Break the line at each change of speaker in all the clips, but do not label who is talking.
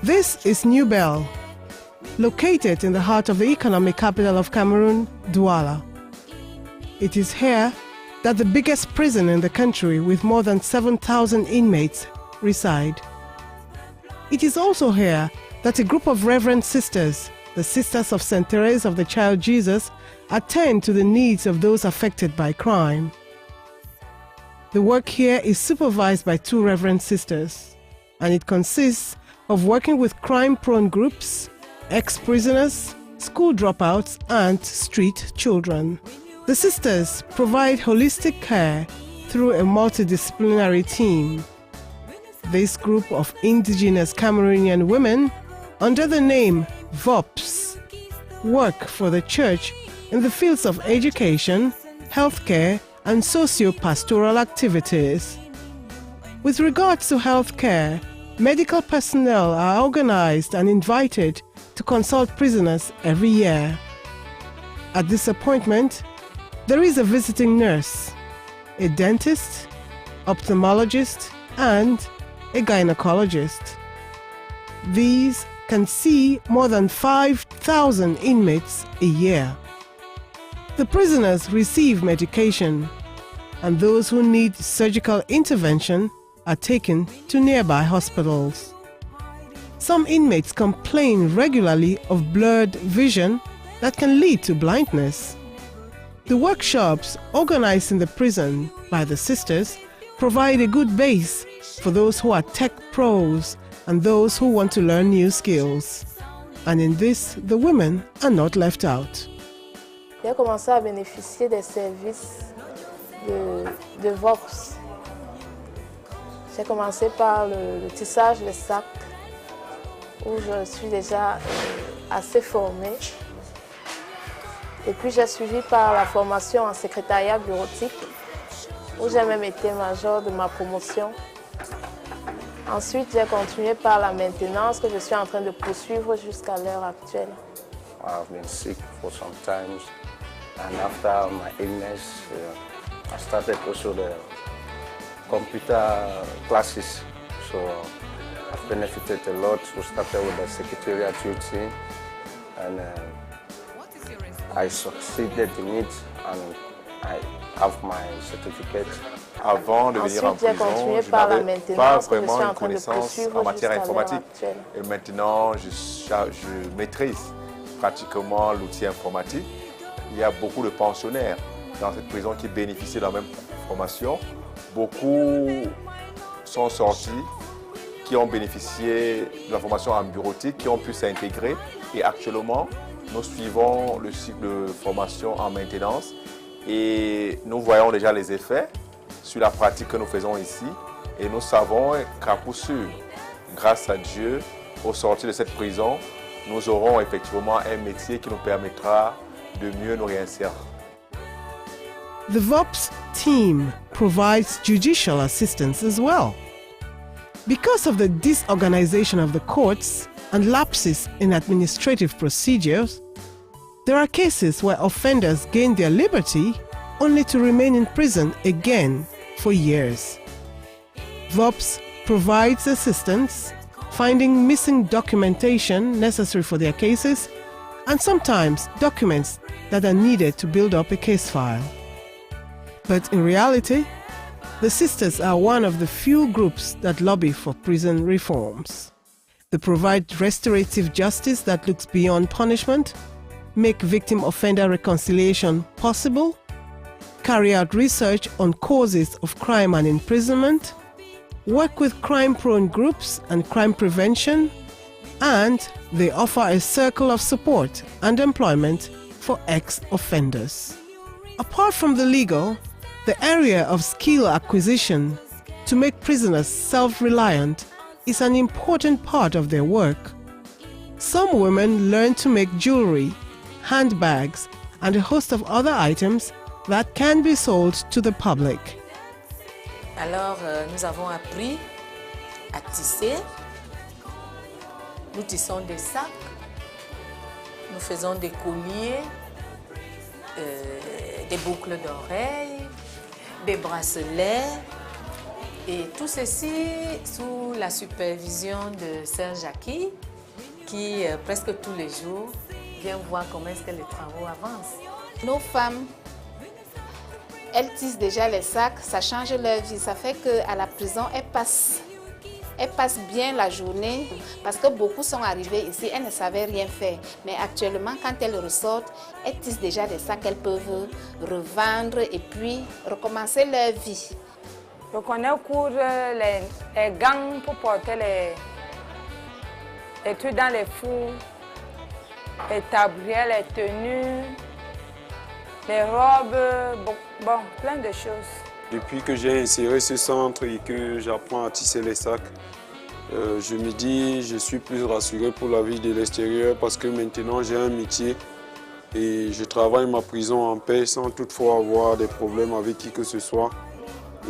This is New Bell, located in the heart of the economic capital of Cameroon, Douala. It is here that the biggest prison in the country with more than 7,000 inmates reside. It is also here that a group of Reverend Sisters, the Sisters of St. Therese of the Child Jesus, attend to the needs of those affected by crime. The work here is supervised by 2 Reverend Sisters, and it consists of working with crime-prone groups, ex-prisoners, school dropouts, and street children. The sisters provide holistic care through a multidisciplinary team. This group of indigenous Cameroonian women, under the name VOPS, work for the church in the fields of education, healthcare, and socio-pastoral activities. With regards to healthcare, medical personnel are organized and invited to consult prisoners every year. At this appointment, there is a visiting nurse, a dentist, ophthalmologist, and a gynecologist. These can see more than 5,000 inmates a year. The prisoners receive medication, and those who need surgical intervention are taken to nearby hospitals. Some inmates complain regularly of blurred vision that can lead to blindness. The workshops organized in the prison by the sisters provide a good base for those who are tech pros and those who want to learn new skills. And in this, the women are not left out.
J'ai commencé à bénéficier des services de VOPS. J'ai commencé par le tissage des sacs, où je suis déjà assez formée. Et puis j'ai suivi par la formation en secrétariat bureautique, où j'ai même été major de ma promotion. Ensuite, j'ai continué par la maintenance que je suis en train de poursuivre jusqu'à l'heure actuelle.
I've been sick for some time, and after my illness, I started also the computer classes. So I've benefited a lot. We started with the secretariat duty, and I succeeded in it, and I have my certificate.
Avant de venir en prison, je n'avais pas vraiment une connaissance en matière informatique. Et maintenant, je maîtrise pratiquement l'outil informatique. Il y a beaucoup de pensionnaires dans cette prison qui bénéficient de la même formation. Beaucoup sont sortis, qui ont bénéficié de la formation en bureautique, qui ont pu s'intégrer. Et actuellement, nous suivons le cycle de formation en maintenance et nous voyons déjà les effets sur la pratique que nous faisons ici. Et nous savons qu'à coup sûr, grâce à Dieu, au sortir de cette prison, nous aurons effectivement un métier qui nous permettra de mieux nous réinsérer.
The VOPS team provides judicial assistance as well. Because of the disorganization of the courts and lapses in administrative procedures, there are cases where offenders gain their liberty only to remain in prison again for years. VOPS provides assistance, finding missing documentation necessary for their cases, and sometimes documents that are needed to build up a case file. But in reality, the sisters are one of the few groups that lobby for prison reforms. They provide restorative justice that looks beyond punishment, make victim-offender reconciliation possible, carry out research on causes of crime and imprisonment, work with crime-prone groups and crime prevention, and they offer a circle of support and employment for ex-offenders. Apart from the legal, the area of skill acquisition to make prisoners self-reliant is an important part of their work. Some women learn to make jewelry, handbags, and a host of other items that can be sold to the public.
Alors, nous avons appris à tisser. Nous tissons des sacs, nous faisons des colliers, des boucles d'oreilles, des bracelets, Et tout ceci sous la supervision de Sœur Jackie, qui presque tous les jours vient voir comment est-ce que les travaux avancent.
Nos femmes, elles tissent déjà les sacs, ça change leur vie. Ça fait qu'à la prison, elles passent bien la journée parce que beaucoup sont arrivés ici, elles ne savaient rien faire. Mais actuellement, quand elles ressortent, elles tissent déjà des sacs qu'elles peuvent revendre et puis recommencer leur vie.
Donc on a cours les gants pour porter les trucs dans les fours, les tabliers, les tenues, les robes, bon, plein de choses.
Depuis que j'ai inséré ce centre et que j'apprends à tisser les sacs, je me dis je suis plus rassuré pour la vie de l'extérieur parce que maintenant j'ai un métier et je travaille ma prison en paix sans toutefois avoir des problèmes avec qui que ce soit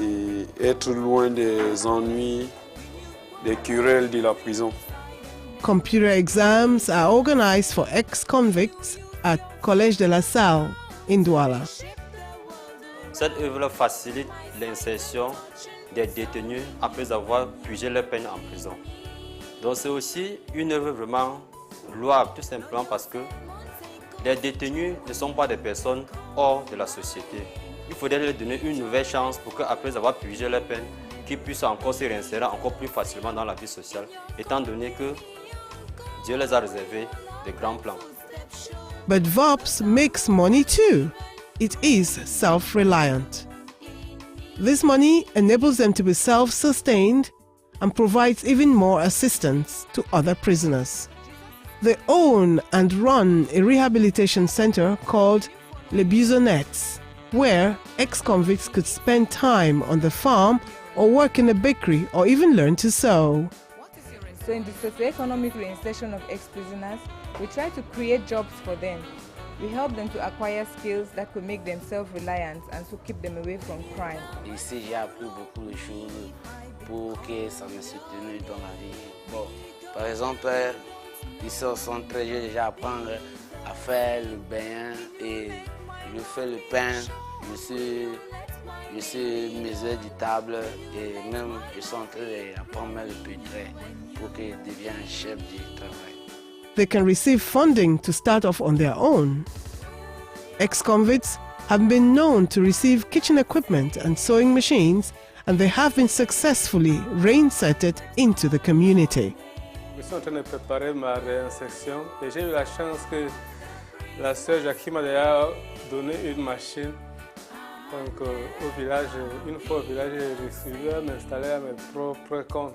et être loin des ennuis, des querelles de la prison.
Computer exams are organized for ex-convicts at Collège de la Salle in Douala.
Cette œuvre facilite l'insertion des détenus après avoir purgé leur peine en prison. Donc c'est aussi une œuvre vraiment louable, tout simplement parce que les détenus ne sont pas des personnes hors de la société. Il faudrait leur donner une nouvelle chance pour qu'après avoir purgé leur peine, qu'ils puissent encore se réinsérer encore plus facilement dans la vie sociale, étant donné que Dieu les a réservé des grands plans.
But VOPS makes money too. It is self-reliant. This money enables them to be self-sustained and provides even more assistance to other prisoners. They own and run a rehabilitation center called Les Buissonnettes, where ex-convicts could spend time on the farm or work in a bakery or even learn to sew.
So in the socio-economic reinsertion of ex-prisoners, we try to create jobs for them. We help them to acquire skills that could make them self-reliant and to keep them away from crime.
Ici, j'ai appris beaucoup de choses pour que ça me soutenue dans la vie. Bon, par exemple, ici au centre, j'ai déjà appris à faire le bain et je fais le pain. Je suis mesure du table et même je suis en train d'apprendre le pétrin pour que je devienne chef du travail.
They can receive funding to start off on their own. Ex-convicts have been known to receive kitchen equipment and sewing machines, and they have been successfully reinserted into the community.
Je suis en train de préparer ma réinsertion et j'ai eu la chance que la sœur Jackie m'a déjà donné une machine. Donc au village, une fois au village, j'ai réussi à m'installer à mes propres comptes.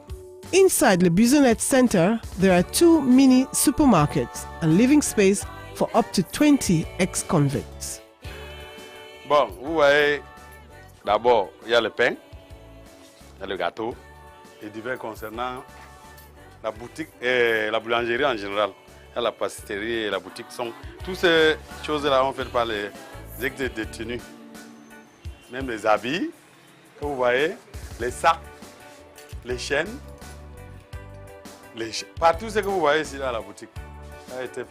Inside the Buissonette Center, there are 2 mini supermarkets and living space for up to 20 ex-convicts.
Bon, vous voyez, d'abord, il y a le pain, il y a le gâteau, et divers concernant la boutique et la boulangerie en général. Il y a la pâtisserie et la boutique. Toutes ces choses-là sont faites par les ex-détenus. Même les habits, que vous voyez, les sacs, les chaînes. Partout ce que vous voyez ici dans la boutique a été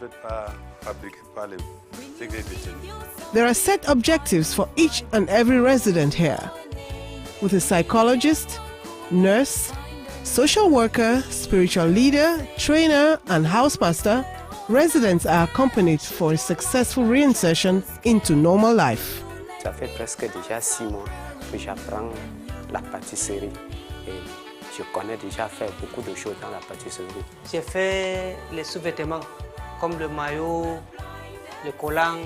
fabriqué par les détenus.
There are set objectives for each and every resident here. With a psychologist, nurse, social worker, spiritual leader, trainer, and housemaster, residents are accompanied for a successful reinsertion into normal life.
Ça fait presque déjà 6 mois que j'apprends la pâtisserie. Je connais déjà faire beaucoup de choses dans la pâtisserie.
J'ai fait les sous-vêtements, comme le maillot, le collant,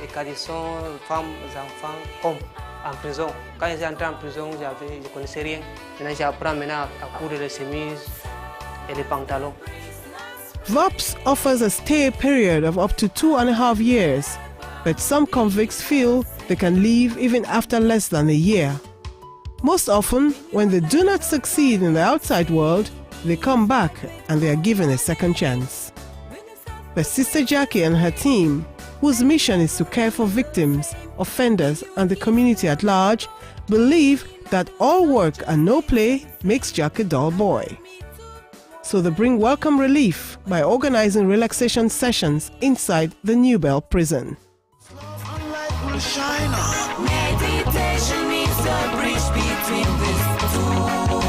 les calissons, les femmes, les enfants, comme en prison. Quand j'étais entré en prison, je ne connaissais rien. Maintenant, j'apprends à coudre les chemises et les pantalons.
VOPS offers a stay period of up to 2.5 years, but some convicts feel they can leave even after less than a year. Most often, when they do not succeed in the outside world, they come back and they are given a second chance. But Sister Jackie and her team, whose mission is to care for victims, offenders, and the community at large, believe that all work and no play makes Jack a dull boy. So they bring welcome relief by organizing relaxation sessions inside the New Bell prison.
Meditation is the bridge between these two.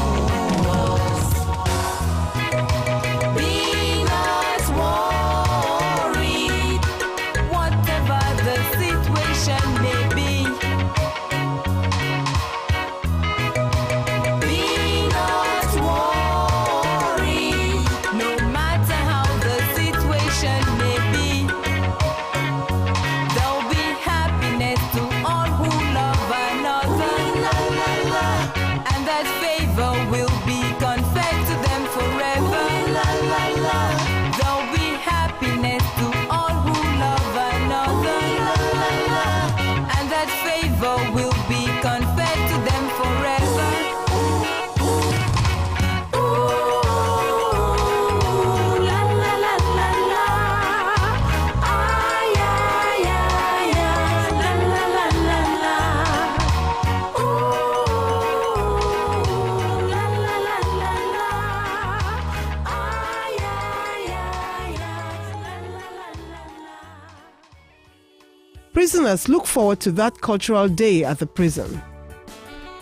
Prisoners look forward to that cultural day at the prison.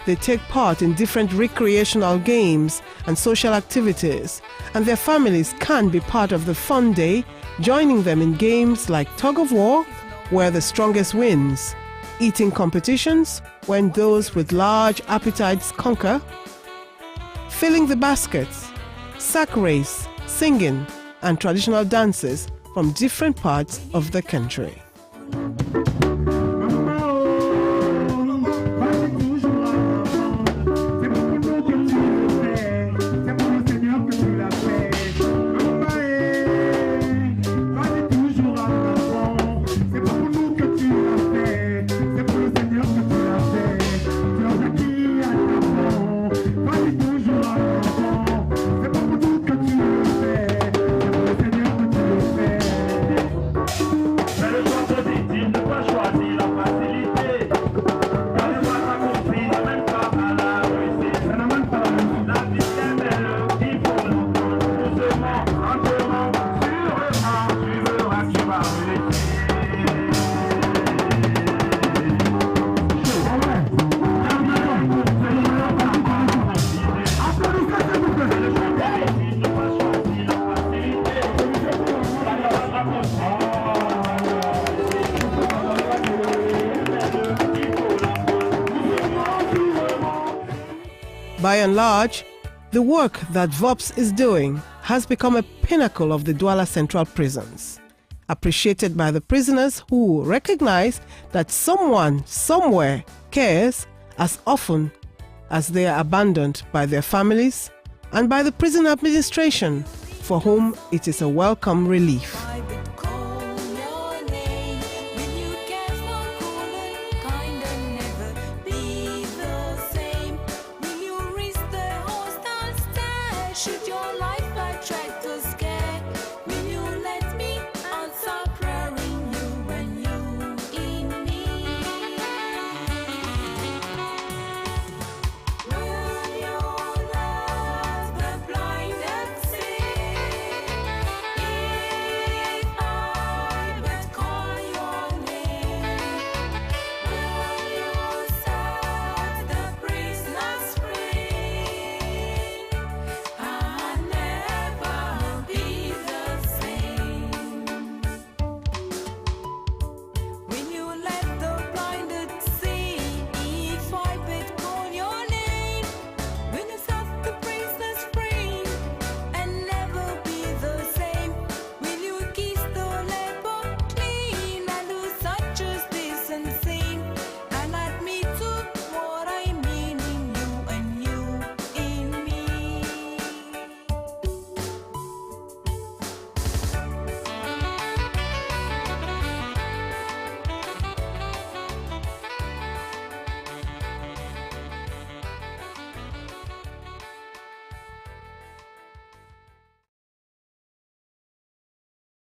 They take part in different recreational games and social activities, and their families can be part of the fun day, joining them in games like tug of war, where the strongest wins, eating competitions, when those with large appetites conquer, filling the baskets, sack race, singing, and traditional dances from different parts of the country. By and large, the work that VOPS is doing has become a pinnacle of the Douala Central prisons, appreciated by the prisoners who recognize that someone somewhere cares as often as they are abandoned by their families, and by the prison administration, for whom it is a welcome relief.